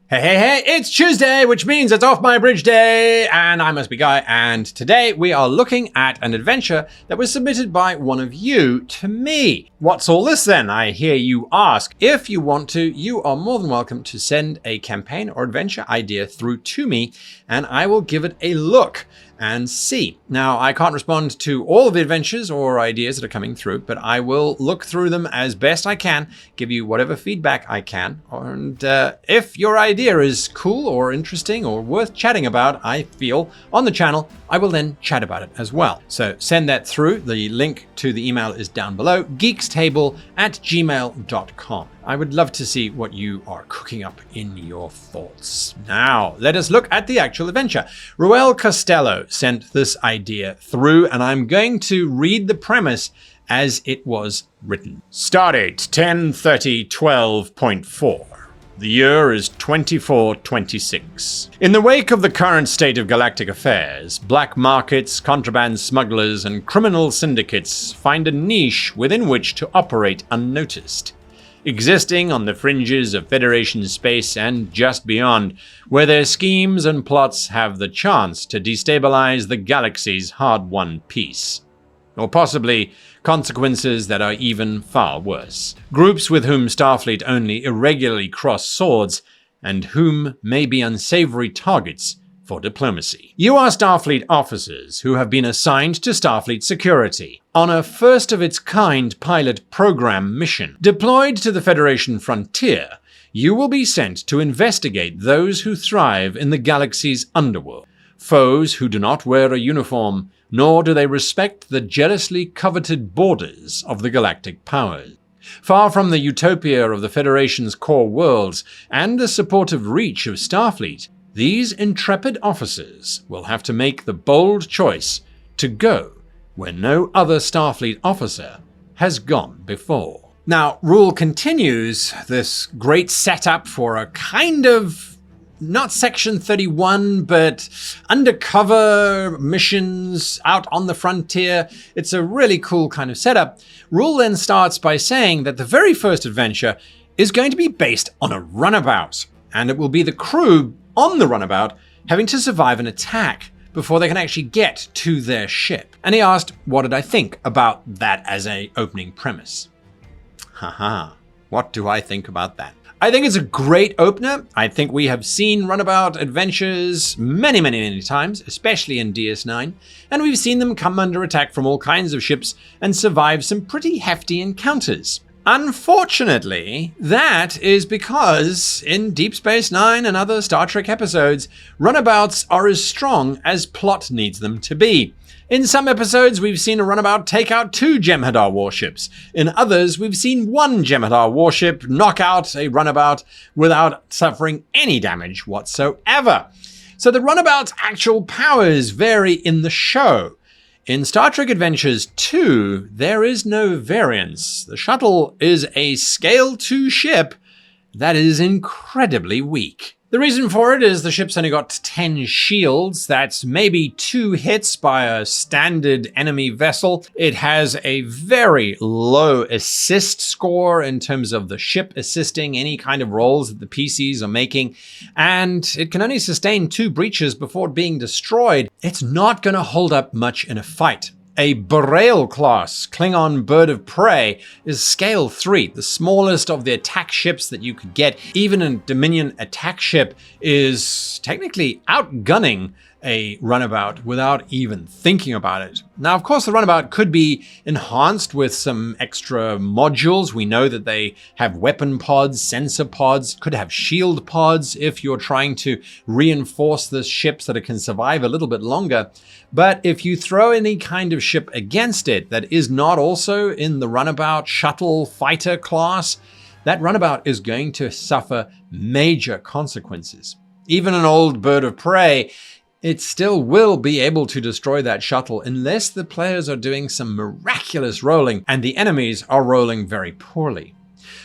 Hey, hey, hey, it's Tuesday, which means it's Off My Bridge Day, and I must be Guy, and today we are looking at an adventure that was submitted by one of you to me. What's all this then, I hear you ask? If you want to, you are more than welcome to send a campaign or adventure idea through to me, and I will give it a look and see. Now, I can't respond to all of the adventures or ideas that are coming through, but I will look through them as best I can, give you whatever feedback I can, and if your idea is cool or interesting or worth chatting about, I feel, on the channel, I will then chat about it as well. So send that through. The link to the email is down below, geekstable@gmail.com. I would love to see what you are cooking up in your thoughts. Now, let us look at the actual adventure. Reuel Costello sent this idea through, and I'm going to read the premise as it was written. Stardate 10/30/12.4. The year is 2426. In the wake of the current state of galactic affairs, black markets, contraband smugglers, and criminal syndicates find a niche within which to operate unnoticed. Existing on the fringes of Federation space and just beyond, where their schemes and plots have the chance to destabilize the galaxy's hard-won peace. Or possibly consequences that are even far worse. Groups with whom Starfleet only irregularly cross swords, and whom may be unsavory targets for diplomacy. You are Starfleet officers who have been assigned to Starfleet security on a first-of-its-kind pilot program mission. Deployed to the Federation frontier, you will be sent to investigate those who thrive in the galaxy's underworld. Foes who do not wear a uniform, nor do they respect the jealously coveted borders of the galactic powers. Far from the utopia of the Federation's core worlds and the supportive reach of Starfleet, these intrepid officers will have to make the bold choice to go where no other Starfleet officer has gone before. Now, Reuel continues this great setup for a kind of, not Section 31, but undercover missions out on the frontier. It's a really cool kind of setup. Reuel then starts by saying that the very first adventure is going to be based on a runabout, and it will be the crew on the runabout having to survive an attack before they can actually get to their ship. And he asked, what did I think about that as an opening premise? Haha, what do I think about that? I think it's a great opener. I think we have seen runabout adventures many times, especially in DS9, and we've seen them come under attack from all kinds of ships and survive some pretty hefty encounters. Unfortunately, that is because in Deep Space Nine and other Star Trek episodes, runabouts are as strong as plot needs them to be. In some episodes, we've seen a runabout take out 2 Jem'Hadar warships. In others, we've seen 1 Jem'Hadar warship knock out a runabout without suffering any damage whatsoever. So the runabout's actual powers vary in the show. In Star Trek Adventures 2, there is no variance. The shuttle is a Scale 2 ship that is incredibly weak. The reason for it is the ship's only got 10 shields. That's maybe 2 hits by a standard enemy vessel. It has a very low assist score in terms of the ship assisting any kind of rolls that the PCs are making, and it can only sustain 2 breaches before being destroyed. It's not going to hold up much in a fight. A Boreal class Klingon bird of prey is Scale 3, the smallest of the attack ships that you could get. Even a Dominion attack ship is technically outgunning a runabout without even thinking about it. Now, of course, the runabout could be enhanced with some extra modules. We know that they have weapon pods, sensor pods, could have shield pods if you're trying to reinforce this ship so that it can survive a little bit longer. But if you throw any kind of ship against it that is not also in the runabout shuttle fighter class, that runabout is going to suffer major consequences. Even an old bird of prey, it still will be able to destroy that shuttle unless the players are doing some miraculous rolling and the enemies are rolling very poorly.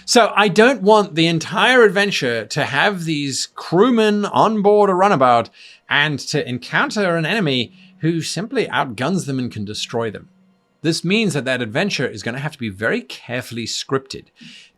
So I don't want the entire adventure to have these crewmen on board a runabout and to encounter an enemy who simply outguns them and can destroy them. This means that that adventure is going to have to be very carefully scripted.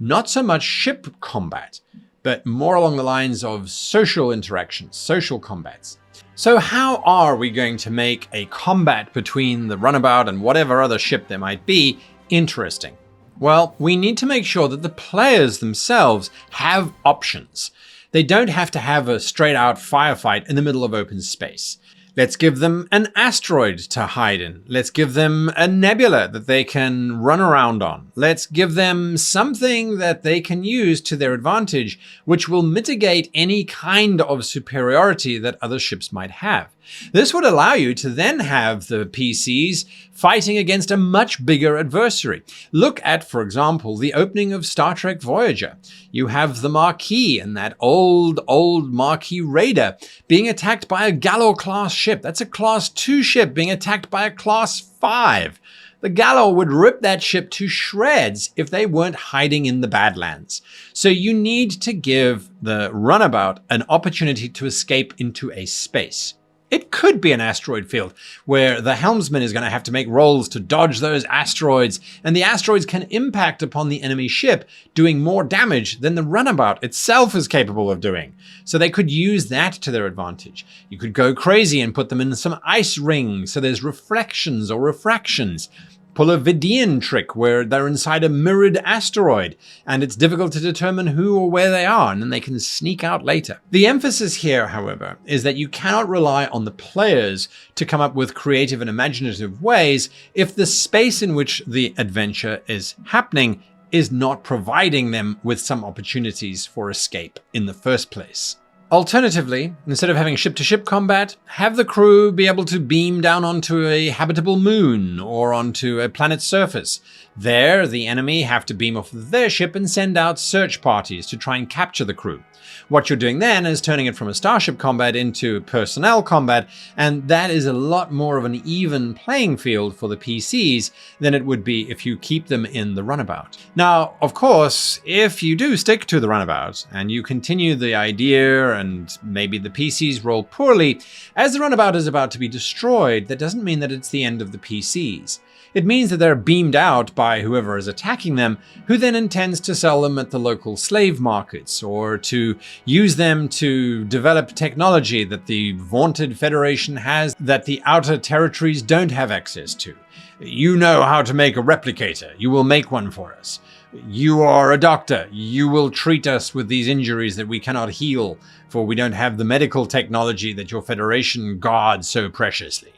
Not so much ship combat, but more along the lines of social interactions, social combats. So how are we going to make a combat between the runabout and whatever other ship there might be interesting? Well, we need to make sure that the players themselves have options. They don't have to have a straight-out firefight in the middle of open space. Let's give them an asteroid to hide in. Let's give them a nebula that they can run around on. Let's give them something that they can use to their advantage, which will mitigate any kind of superiority that other ships might have. This would allow you to then have the PCs fighting against a much bigger adversary. Look at, for example, the opening of Star Trek Voyager. You have the Marquis and that old Marquis Raider being attacked by a Gallo-class ship. That's a Class 2 ship being attacked by a Class 5. The Gallo would rip that ship to shreds if they weren't hiding in the Badlands. So you need to give the runabout an opportunity to escape into a space. It could be an asteroid field where the helmsman is going to have to make rolls to dodge those asteroids, and the asteroids can impact upon the enemy ship, doing more damage than the runabout itself is capable of doing. So they could use that to their advantage. You could go crazy and put them in some ice rings so there's reflections or refractions. Pull a Vidian trick where they're inside a mirrored asteroid and it's difficult to determine who or where they are, and then they can sneak out later. The emphasis here, however, is that you cannot rely on the players to come up with creative and imaginative ways if the space in which the adventure is happening is not providing them with some opportunities for escape in the first place. Alternatively, instead of having ship-to-ship combat, have the crew be able to beam down onto a habitable moon or onto a planet's surface. There, the enemy have to beam off their ship and send out search parties to try and capture the crew. What you're doing then is turning it from a starship combat into personnel combat, and that is a lot more of an even playing field for the PCs than it would be if you keep them in the runabout. Now, of course, if you do stick to the runabout and you continue the idea and maybe the PCs roll poorly, as the runabout is about to be destroyed, that doesn't mean that it's the end of the PCs. It means that they're beamed out by whoever is attacking them, who then intends to sell them at the local slave markets, or to use them to develop technology that the vaunted Federation has that the outer territories don't have access to. You know how to make a replicator. You will make one for us. You are a doctor. You will treat us with these injuries that we cannot heal, for we don't have the medical technology that your Federation guards so preciously.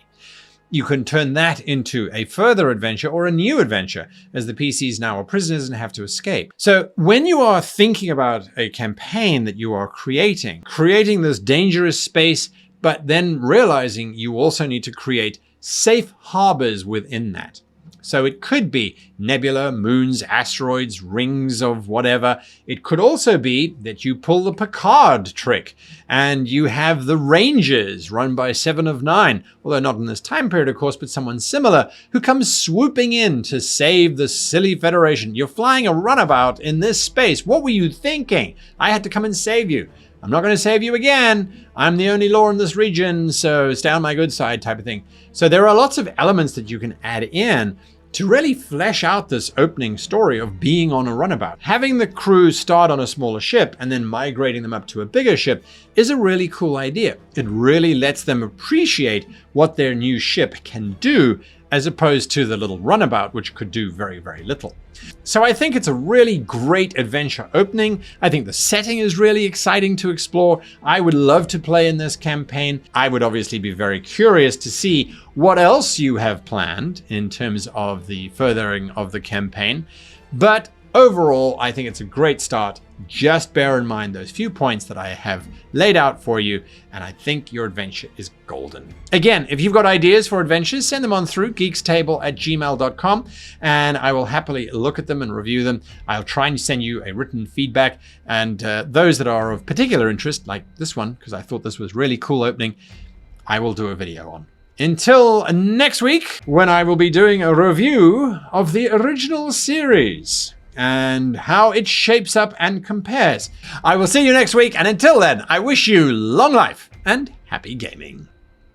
You can turn that into a further adventure or a new adventure, as the PCs now are prisoners and have to escape. So when you are thinking about a campaign that you are creating this dangerous space, but then realizing you also need to create safe harbors within that. So it could be nebula, moons, asteroids, rings of whatever. It could also be that you pull the Picard trick and you have the Rangers run by 7 of 9, although not in this time period, of course, but someone similar, who comes swooping in to save the silly Federation. You're flying a runabout in this space. What were you thinking? I had to come and save you. I'm not going to save you again. I'm the only law in this region, so stay on my good side type of thing. So there are lots of elements that you can add in to really flesh out this opening story of being on a runabout. Having the crew start on a smaller ship and then migrating them up to a bigger ship is a really cool idea. It really lets them appreciate what their new ship can do, as opposed to the little runabout, which could do very, very little. So I think it's a really great adventure opening. I think the setting is really exciting to explore. I would love to play in this campaign. I would obviously be very curious to see what else you have planned in terms of the furthering of the campaign. But overall, I think it's a great start. Just bear in mind those few points that I have laid out for you, and I think your adventure is golden. Again, if you've got ideas for adventures, send them on through geekstable@gmail.com, and I will happily look at them and review them. I'll try and send you a written feedback, and those that are of particular interest, like this one, because I thought this was really cool opening, I will do a video on. Until next week, when I will be doing a review of the original series and how it shapes up and compares. I will see you next week, and until then, I wish you long life and happy gaming.